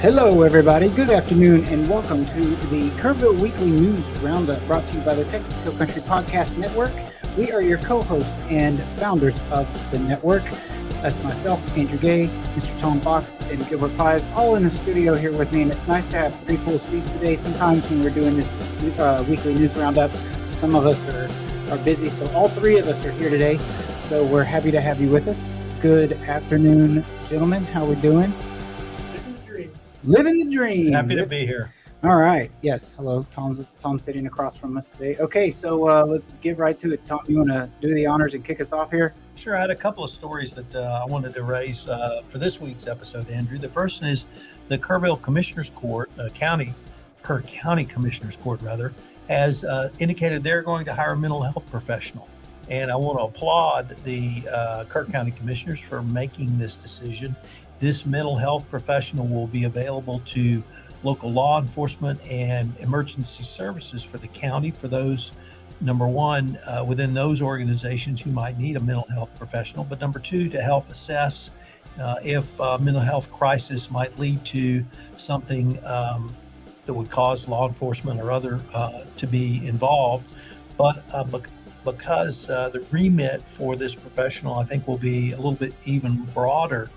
Hello, everybody. Good afternoon, and welcome to the Kerrville Weekly News Roundup, brought to you by the Texas Hill Country Podcast Network. We are your co-hosts and founders of the network. That's myself, Andrew Gay, Mr. Tom Fox, and Gilbert Pies, all in the studio here with me. And it's nice to have 3 full seats today. Sometimes when we're doing this weekly news roundup, some of us are busy, so all 3 of us are here today. So we're happy to have you with us. Good afternoon, gentlemen. How we doing? Living the dream. Happy to be here. All right. Yes. Hello. Tom's sitting across from us today. Okay. So let's get right to it. Tom, you want to do the honors and kick us off here? Sure. I had a couple of stories that I wanted to raise for this week's episode, Andrew. The first is the Kerrville Commissioners Court, Kerr County Commissioners Court, has indicated they're going to hire a mental health professional. And I want to applaud the Kerr County Commissioners for making this decision. This mental health professional will be available to local law enforcement and emergency services for the county, for those, number one, within those organizations who might need a mental health professional, but number 2, to help assess if a mental health crisis might lead to something that would cause law enforcement or other to be involved. But because the remit for this professional, I think, will be a little bit even broader,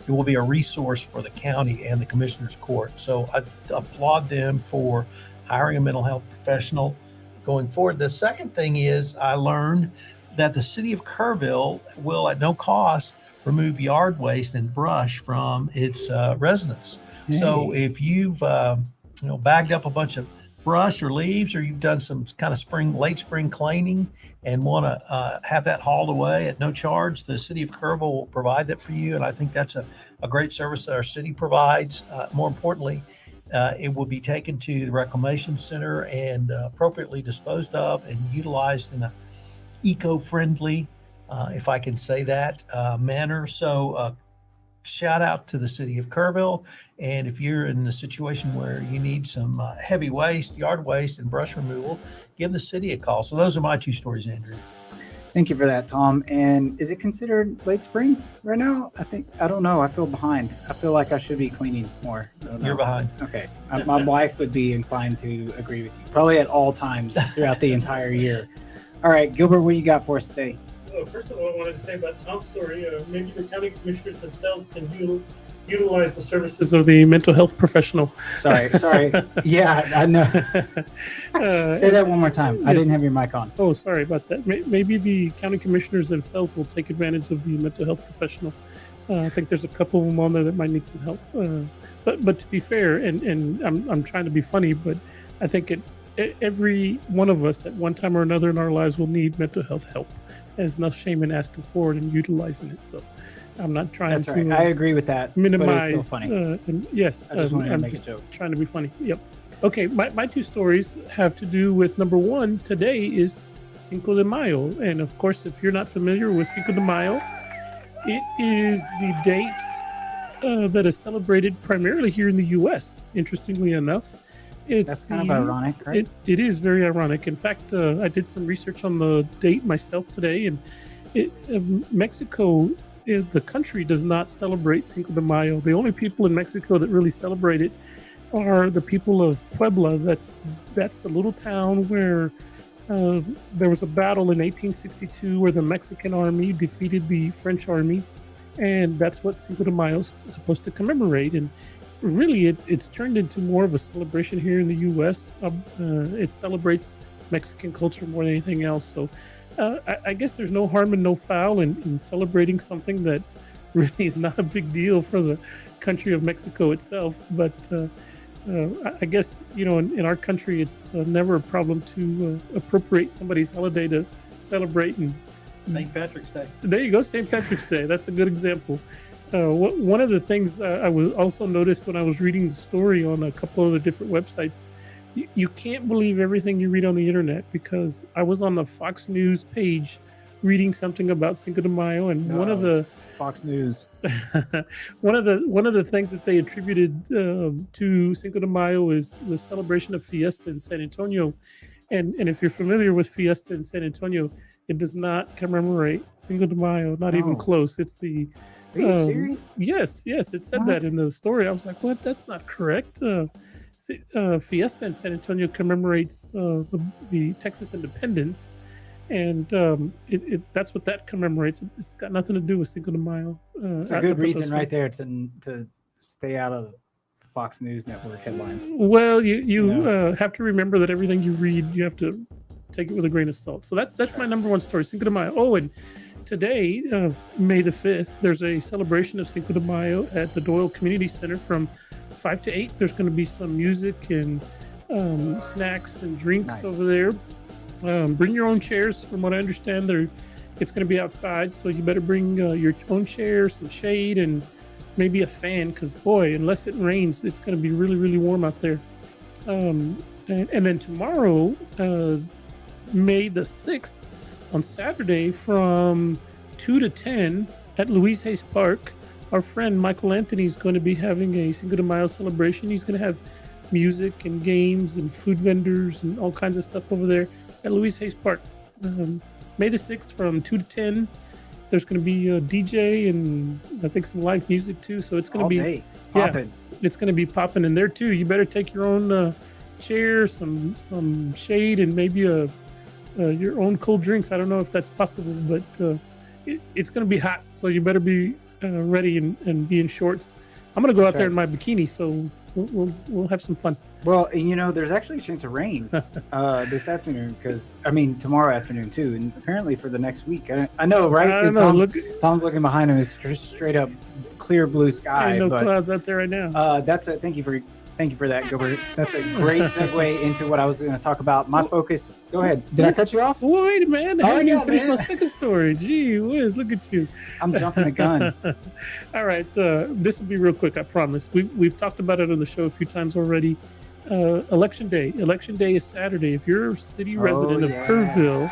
it will be a resource for the county and the Commissioners Court. So I applaud them for hiring a mental health professional going forward. The second thing is I learned that the city of Kerrville will, at no cost, remove yard waste and brush from its residents. Hey. So if you've bagged up a bunch of brush or leaves, or you've done some kind of late spring cleaning and want to have that hauled away at no charge, the city of Kerrville will provide that for you. And I think that's a great service that our city provides. More importantly, it will be taken to the reclamation center and appropriately disposed of and utilized in a eco-friendly, if I can say that, manner. So shout out to the city of Kerrville. And if you're in the situation where you need some heavy waste, yard waste, and brush removal, give the city a call. So those are my 2 stories, Andrew. Thank you for that, Tom. And is it considered late spring right now? I don't know. I feel behind. I feel like I should be cleaning more. You're behind. Okay. My wife would be inclined to agree with you, probably at all times throughout the entire year. All right, Gilbert, what you got for us today? Well, first of all, I wanted to say about Tom's story, maybe the county commissioners themselves can utilize the services of the mental health professional. Sorry. Yeah, I know. Say that one more time. Yes. I didn't have your mic on. Oh, sorry about that. Maybe the county commissioners themselves will take advantage of the mental health professional. I think there's a couple of them on there that might need some help. But to be fair, and I'm trying to be funny, but I think every one of us at one time or another in our lives will need mental health help. There's no shame in asking for it and utilizing it. So I'm not trying That's to right. I agree with that. Minimize. But it's still funny. And yes, I just wanted to I'm make just a joke. Trying to be funny. Yep. Okay. My 2 stories have to do with, number 1, today is Cinco de Mayo. And of course, if you're not familiar with Cinco de Mayo, it is the date that is celebrated primarily here in the U.S., interestingly enough. That's kind of ironic, right? It is very ironic. In fact, I did some research on the date myself today, and Mexico, the country, does not celebrate Cinco de Mayo. The only people in Mexico that really celebrate it are the people of Puebla. That's the little town where there was a battle in 1862 where the Mexican army defeated the French army, and that's what Cinco de Mayo is supposed to commemorate. And really, it's turned into more of a celebration here in the U.S. It celebrates Mexican culture more than anything else. So I guess there's no harm and no foul in celebrating something that really is not a big deal for the country of Mexico itself. But I guess, in our country, it's never a problem to appropriate somebody's holiday to celebrate. And St. Patrick's Day. There you go, St. Patrick's Day. That's a good example. One of the things I was also noticed when I was reading the story on a couple of the different websites, you can't believe everything you read on the internet, because I was on the Fox News page reading something about Cinco de Mayo, and one of the Fox News, one of the things that they attributed to Cinco de Mayo is the celebration of Fiesta in San Antonio, and if you're familiar with Fiesta in San Antonio, it does not commemorate Cinco de Mayo, not even close. It's the Are you serious? Yes, it said that in the story. I was like, what? That's not correct. Fiesta in San Antonio commemorates the Texas independence, and that's what that commemorates. It's got nothing to do with Cinco de Mayo. It's a good reason right there to stay out of Fox News Network headlines. Well, you have to remember that everything you read, you have to take it with a grain of salt. So that's my number one story, Cinco de Mayo. Oh, and today, May the 5th, there's a celebration of Cinco de Mayo at the Doyle Community Center from 5 to 8. There's going to be some music and snacks and drinks over there. Bring your own chairs. From what I understand, it's going to be outside, so you better bring your own chair, some shade, and maybe a fan, because boy, unless it rains, it's going to be really, really warm out there. And then tomorrow, May the 6th, on Saturday from 2 to 10 at Louise Hayes Park, our friend Michael Anthony is going to be having a Cinco de Mayo celebration. He's going to have music and games and food vendors and all kinds of stuff over there at Louise Hayes Park. May the 6th from 2 to 10. There's going to be a DJ and I think some live music too. So it's going to be popping. It's going to be popping in there too. You better take your own chair, some shade, and maybe your own cold drinks. I don't know if that's possible, but it's going to be hot. So you better be ready and be in shorts. I'm going to go out there in my bikini. So we'll have some fun. Well, there's actually a chance of rain this afternoon, tomorrow afternoon too, and apparently for the next week. I know, right? Tom's looking behind him. It's just straight up clear blue sky. No clouds out there right now. Thank you for that, Gilbert. That's a great segue into what I was going to talk about. My focus. Go ahead. Did I cut you off? Wait a minute. I didn't finish my second story. Gee whiz, look at you. I'm jumping the gun. All right. This will be real quick, I promise. We've talked about it on the show a few times already. Election Day. Election Day is Saturday. If you're a city resident of Kerrville,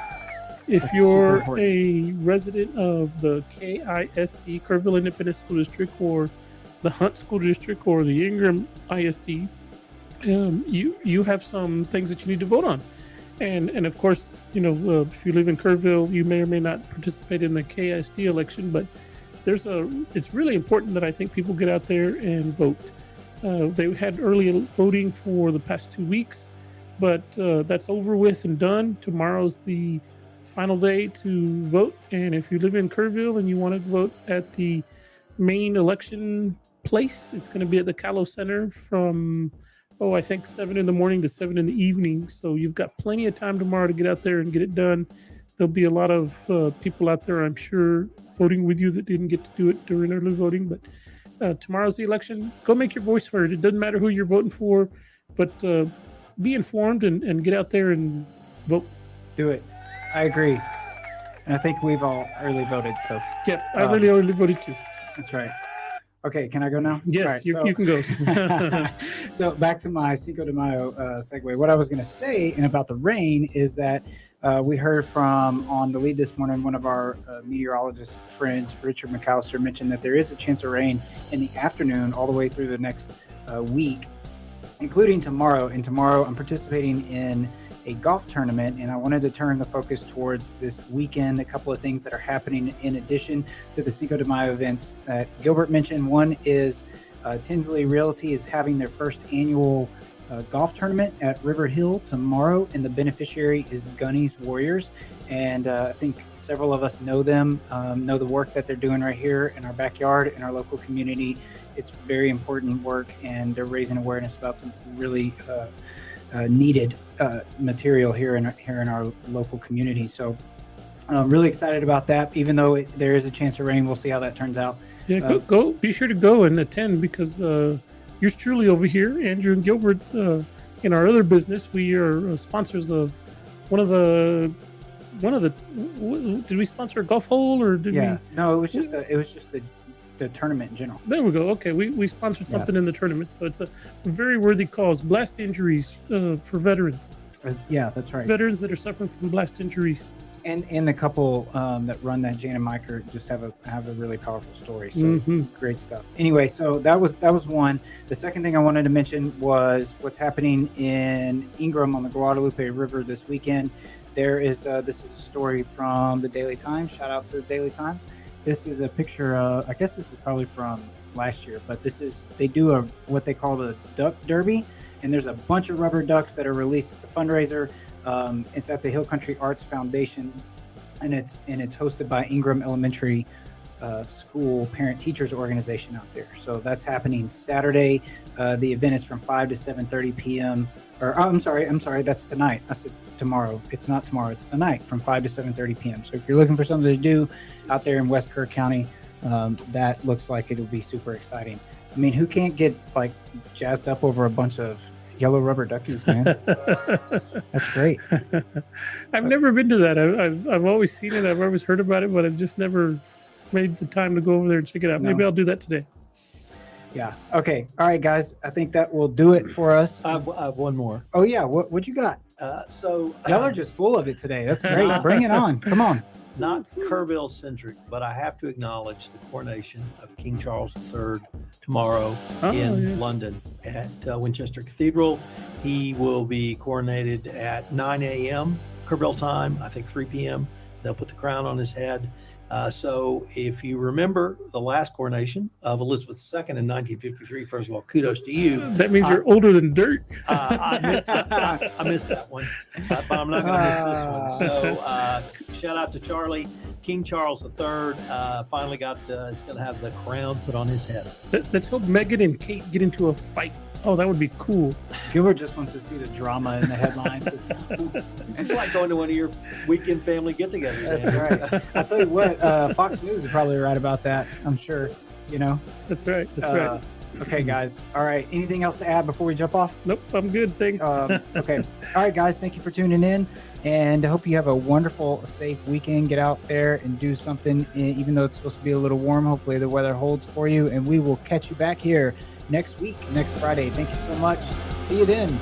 if you're a resident of the KISD, Kerrville Independent School District, or the Hunt School District, or the Ingram ISD, you have some things that you need to vote on. And of course, if you live in Kerrville, you may or may not participate in the KISD election, but it's really important that I think people get out there and vote. They had early voting for the past 2 weeks, but that's over with and done. Tomorrow's the final day to vote. And if you live in Kerrville and you want to vote at the main election place, it's going to be at the Callow Center from, I think 7 in the morning to 7 in the evening. So you've got plenty of time tomorrow to get out there and get it done. There'll be a lot of people out there, I'm sure, voting with you that didn't get to do it during early voting, but tomorrow's the election. Go make your voice heard. It doesn't matter who you're voting for, but be informed and get out there and vote. Do it. I agree. And I think we've all early voted. So yeah, I really early voted too. That's right. Okay, can I go now? Yes, right, you can go. So back to my Cinco de Mayo segue. What I was going to say and about the rain is that we heard from on the lead this morning, one of our meteorologist friends, Richard McAllister, mentioned that there is a chance of rain in the afternoon all the way through the next week, including tomorrow. And tomorrow I'm participating in a golf tournament, and I wanted to turn the focus towards this weekend. A couple of things that are happening in addition to the Cinco de Mayo events that Gilbert mentioned. One is Tinsley Realty is having their first annual golf tournament at River Hill tomorrow, and the beneficiary is Gunny's Warriors. And I think several of us know them, know the work that they're doing right here in our backyard, in our local community. It's very important work, and they're raising awareness about some really needed material here in our local community. So I'm really excited about that. Even though there is a chance of rain, we'll see how that turns out. Yeah, go. Be sure to go and attend, because yours truly over here, Andrew and Gilbert, in our other business, we are sponsors of one of the. Did we sponsor a golf hole or did we? No, it was just the tournament in general. There we go. Okay, we sponsored something in the tournament, so it's a very worthy cause. Blast injuries for veterans. Yeah, that's right. Veterans that are suffering from blast injuries. And the couple that run that, Jan and Mike, just have a really powerful story. So great stuff. Anyway, so that was one. The second thing I wanted to mention was what's happening in Ingram on the Guadalupe River this weekend. There is this is a story from the Daily Times. Shout out to the Daily Times. This is a picture. I guess this is probably from last year, but they do what they call the duck derby, and there's a bunch of rubber ducks that are released. It's a fundraiser. It's at the Hill Country Arts Foundation, and it's hosted by Ingram Elementary School Parent Teachers Organization out there. So that's happening Saturday. The event is from 5 to 7:30 p.m. I'm sorry, that's tonight. I said tomorrow. It's not tomorrow. It's tonight from 5 to 7:30 p.m. So if you're looking for something to do out there in West Kerr County, that looks like it'll be super exciting. I mean, who can't get like jazzed up over a bunch of yellow rubber duckies, man? That's great. I've never been to that. I've always seen it. I've always heard about it, but I've just never made the time to go over there and check it out. Maybe I'll do that today. Yeah. Okay. All right, guys. I think that will do it for us. I have one more. Oh yeah. What you got? Y'all are just full of it today. That's great. Bring it on. Come on. Not Kerrville centric, but I have to acknowledge the coronation of King Charles III tomorrow in London at Winchester Cathedral. He will be coronated at 9 a.m. Kerrville time, I think 3 p.m. They'll put the crown on his head. So if you remember the last coronation of Elizabeth II in 1953, first of all, kudos to you. That means you're older than dirt. I missed that one, but I'm not going to miss this one. So shout out to Charlie. King Charles III finally is going to have the crown put on his head. Let's hope Meghan and Kate get into a fight. Oh, that would be cool. Gilbert just wants to see the drama in the headlines. It's like going to one of your weekend family get-togethers. That's right. I'll tell you what, Fox News is probably right about that, I'm sure. You know? That's right. Right. Okay, guys. All right. Anything else to add before we jump off? Nope, I'm good. Thanks. Okay. All right, guys. Thank you for tuning in, and I hope you have a wonderful, safe weekend. Get out there and do something, even though it's supposed to be a little warm. Hopefully the weather holds for you, and we will catch you back here next week, next Friday. Thank you so much. See you then.